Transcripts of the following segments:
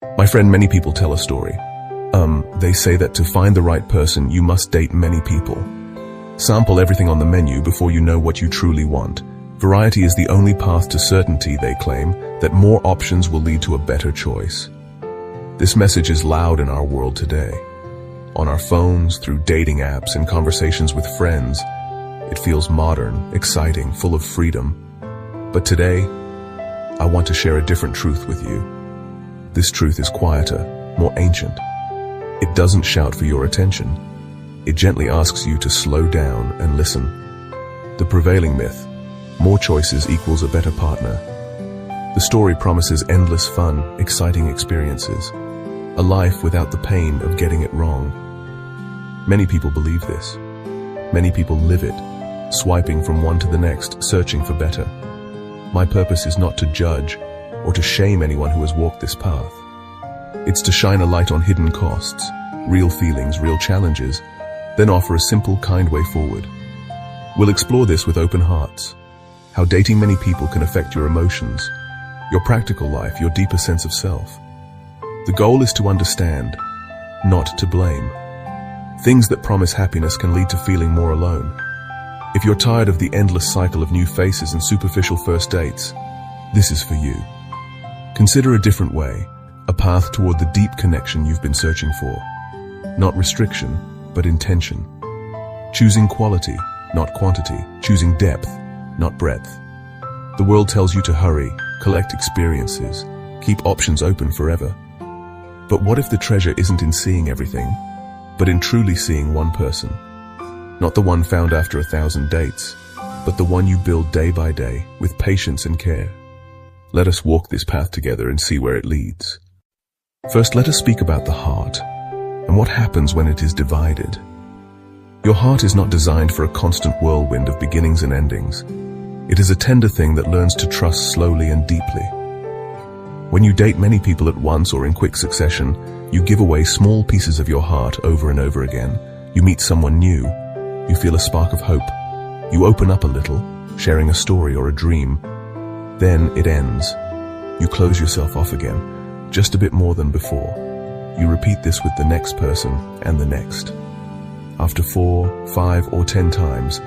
My friend, many people tell a story. They say that to find the right person, you must date many people. Sample everything on the menu before you know what you truly want. Variety is the only path to certainty, they claim, that more options will lead to a better choice. This message is loud in our world today. On our phones, through dating apps, and conversations with friends, it feels modern, exciting, full of freedom. But today, I want to share a different truth with you. This truth is quieter, more ancient. It doesn't shout for your attention. It gently asks you to slow down and listen. The prevailing myth: more choices equals a better partner. The story promises endless fun, exciting experiences, a life without the pain of getting it wrong. Many people believe this. Many people live it, swiping from one to the next, searching for better. My purpose is not to judge or to shame anyone who has walked this path. It's to shine a light on hidden costs, real feelings, real challenges, then offer a simple, kind way forward. We'll explore this with open hearts. How dating many people can affect your emotions, your practical life, your deeper sense of self. The goal is to understand, not to blame. Things that promise happiness can lead to feeling more alone. If you're tired of the endless cycle of new faces and superficial first dates, this is for you. Consider a different way, a path toward the deep connection you've been searching for. Not restriction, but intention. Choosing quality, not quantity. Choosing depth, not breadth. The world tells you to hurry, collect experiences, keep options open forever. But what if the treasure isn't in seeing everything, but in truly seeing one person? Not the one found after 1,000 dates, but the one you build day by day with patience and care. Let us walk this path together and see where it leads. First, let us speak about the heart and what happens when it is divided. Your heart is not designed for a constant whirlwind of beginnings and endings. It is a tender thing that learns to trust slowly and deeply. When you date many people at once or in quick succession, you give away small pieces of your heart over and over again. You meet someone new. You feel a spark of hope. You open up a little, sharing a story or a dream. Then it ends. You close yourself off again, just a bit more than before. You repeat this with the next person and the next. After 4, 5, or 10 times,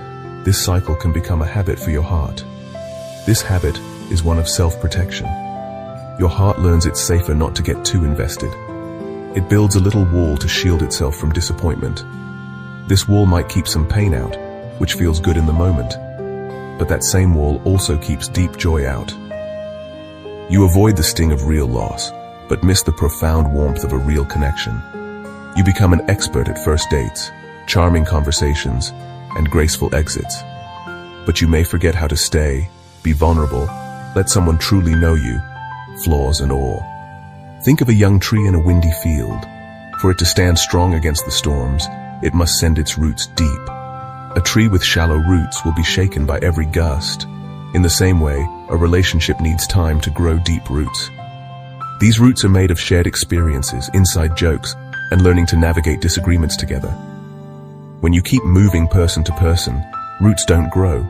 this cycle can become a habit for your heart. This habit is one of self-protection. Your heart learns it's safer not to get too invested. It builds a little wall to shield itself from disappointment. This wall might keep some pain out, which feels good in the moment, but that same wall also keeps deep joy out. You avoid the sting of real loss, but miss the profound warmth of a real connection. You become an expert at first dates, charming conversations, and graceful exits. But you may forget how to stay, be vulnerable, let someone truly know you, flaws and all. Think of a young tree in a windy field. For it to stand strong against the storms, it must send its roots deep. A tree with shallow roots will be shaken by every gust. In the same way, a relationship needs time to grow deep roots. These roots are made of shared experiences, inside jokes, and learning to navigate disagreements together. When you keep moving person to person, roots don't grow.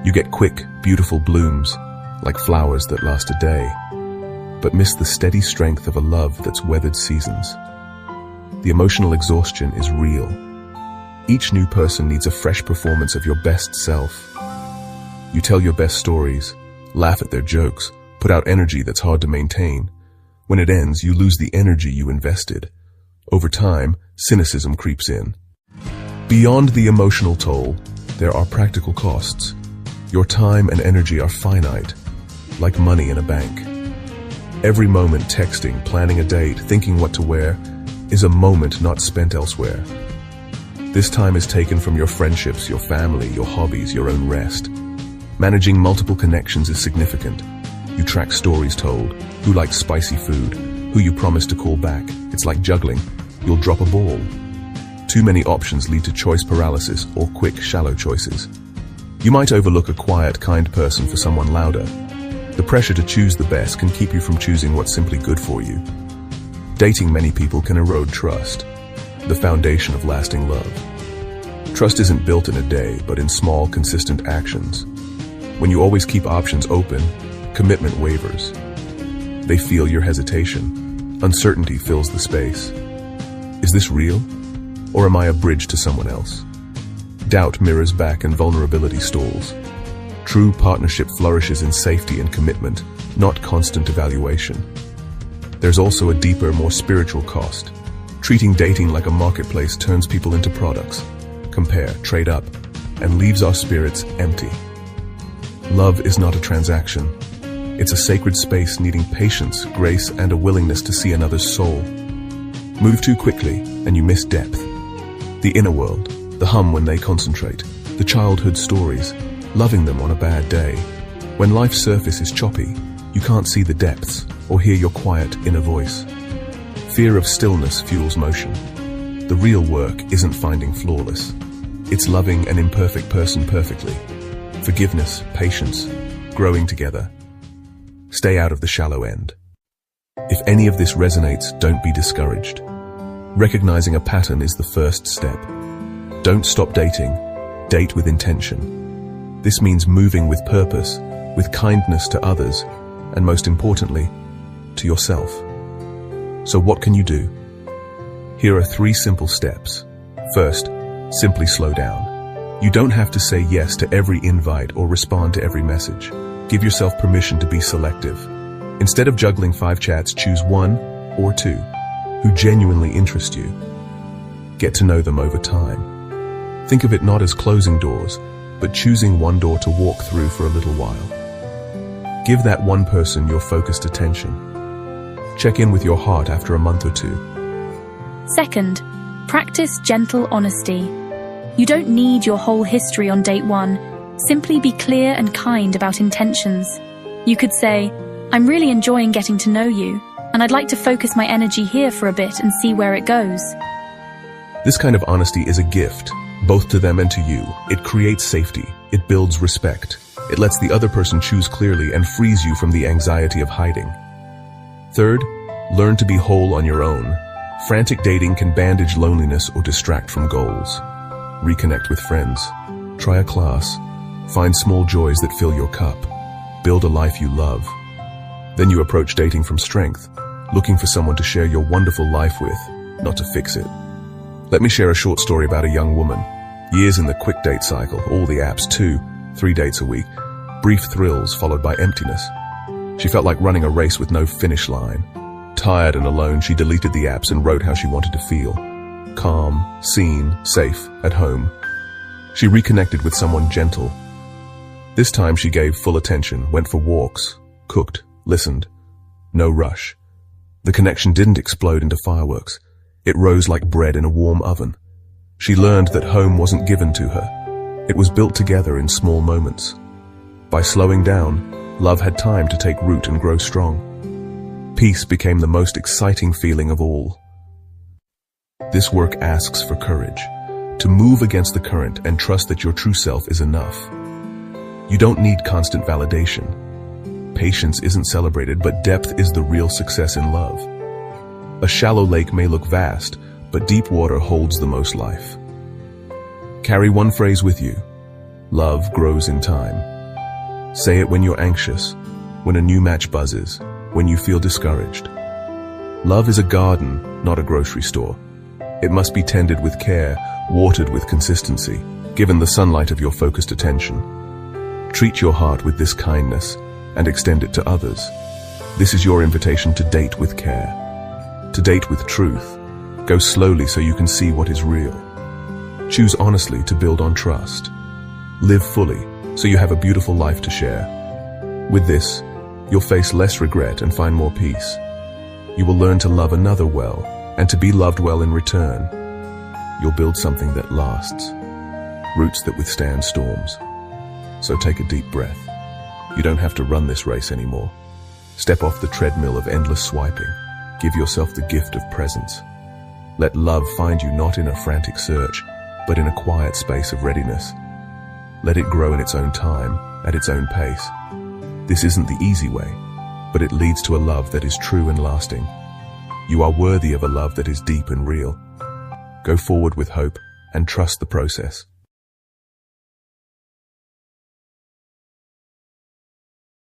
You get quick, beautiful blooms, like flowers that last a day, but miss the steady strength of a love that's weathered seasons. The emotional exhaustion is real. Each new person needs a fresh performance of your best self. You tell your best stories, laugh at their jokes, put out energy that's hard to maintain. When it ends, you lose the energy you invested. Over time, cynicism creeps in. Beyond the emotional toll, there are practical costs. Your time and energy are finite, like money in a bank. Every moment texting, planning a date, thinking what to wear, is a moment not spent elsewhere. This time is taken from your friendships, your family, your hobbies, your own rest. Managing multiple connections is significant. You track stories told, who likes spicy food, who you promise to call back. It's like juggling. You'll drop a ball. Too many options lead to choice paralysis or quick, shallow choices. You might overlook a quiet, kind person for someone louder. The pressure to choose the best can keep you from choosing what's simply good for you. Dating many people can erode trust, the foundation of lasting love. Trust isn't built in a day, but in small, consistent actions. When you always keep options open, commitment wavers. They feel your hesitation. Uncertainty fills the space. Is this real? Or am I a bridge to someone else? Doubt mirrors back and vulnerability stalls. True partnership flourishes in safety and commitment, not constant evaluation. There's also a deeper, more spiritual cost. Treating dating like a marketplace turns people into products. Compare, trade up, and leaves our spirits empty. Love is not a transaction. It's a sacred space needing patience, grace, and a willingness to see another's soul. Move too quickly, and you miss depth. The inner world, the hum when they concentrate, the childhood stories, loving them on a bad day. When life's surface is choppy, you can't see the depths or hear your quiet inner voice. Fear of stillness fuels motion. The real work isn't finding flawless. It's loving an imperfect person perfectly. Forgiveness, patience, growing together. Stay out of the shallow end. If any of this resonates, don't be discouraged. Recognizing a pattern is the first step. Don't stop dating. Date with intention. This means moving with purpose, with kindness to others, and most importantly, to yourself. So what can you do? Here are 3 simple steps. First, simply slow down. You don't have to say yes to every invite or respond to every message. Give yourself permission to be selective. Instead of juggling 5 chats, choose 1 or 2 who genuinely interest you. Get to know them over time. Think of it not as closing doors, but choosing one door to walk through for a little while. Give that one person your focused attention. Check in with your heart after a month or 2. Second, practice gentle honesty. You don't need your whole history on date 1. Simply be clear and kind about intentions. You could say, "I'm really enjoying getting to know you, and I'd like to focus my energy here for a bit and see where it goes." This kind of honesty is a gift, both to them and to you. It creates safety. It builds respect. It lets the other person choose clearly and frees you from the anxiety of hiding. Third, learn to be whole on your own. Frantic dating can bandage loneliness or distract from goals. Reconnect with friends. Try a class. Find small joys that fill your cup. Build a life you love. Then you approach dating from strength, looking for someone to share your wonderful life with, not to fix it. Let me share a short story about a young woman. Years in the quick date cycle, all the apps, 2-3 dates a week. Brief thrills followed by emptiness. She felt like running a race with no finish line. Tired and alone, she deleted the apps and wrote how she wanted to feel. Calm, seen, safe, at home. She reconnected with someone gentle. This time she gave full attention, went for walks, cooked, listened. No rush. The connection didn't explode into fireworks. It rose like bread in a warm oven. She learned that home wasn't given to her. It was built together in small moments. By slowing down, love had time to take root and grow strong. Peace became the most exciting feeling of all. This work asks for courage, to move against the current and trust that your true self is enough. You don't need constant validation. Patience isn't celebrated, but depth is the real success in love. A shallow lake may look vast, but deep water holds the most life. Carry one phrase with you. Love grows in time. Say it when you're anxious, when a new match buzzes, when you feel discouraged. Love is a garden, not a grocery store. It must be tended with care, watered with consistency, given the sunlight of your focused attention. Treat your heart with this kindness and extend it to others. This is your invitation to date with care, to date with truth. Go slowly so you can see what is real. Choose honestly to build on trust. Live fully so you have a beautiful life to share. With this, you'll face less regret and find more peace. You will learn to love another well and to be loved well in return. You'll build something that lasts, roots that withstand storms. So take a deep breath. You don't have to run this race anymore. Step off the treadmill of endless swiping. Give yourself the gift of presence. Let love find you not in a frantic search, but in a quiet space of readiness. Let it grow in its own time, at its own pace. This isn't the easy way, but it leads to a love that is true and lasting. You are worthy of a love that is deep and real. Go forward with hope and trust the process.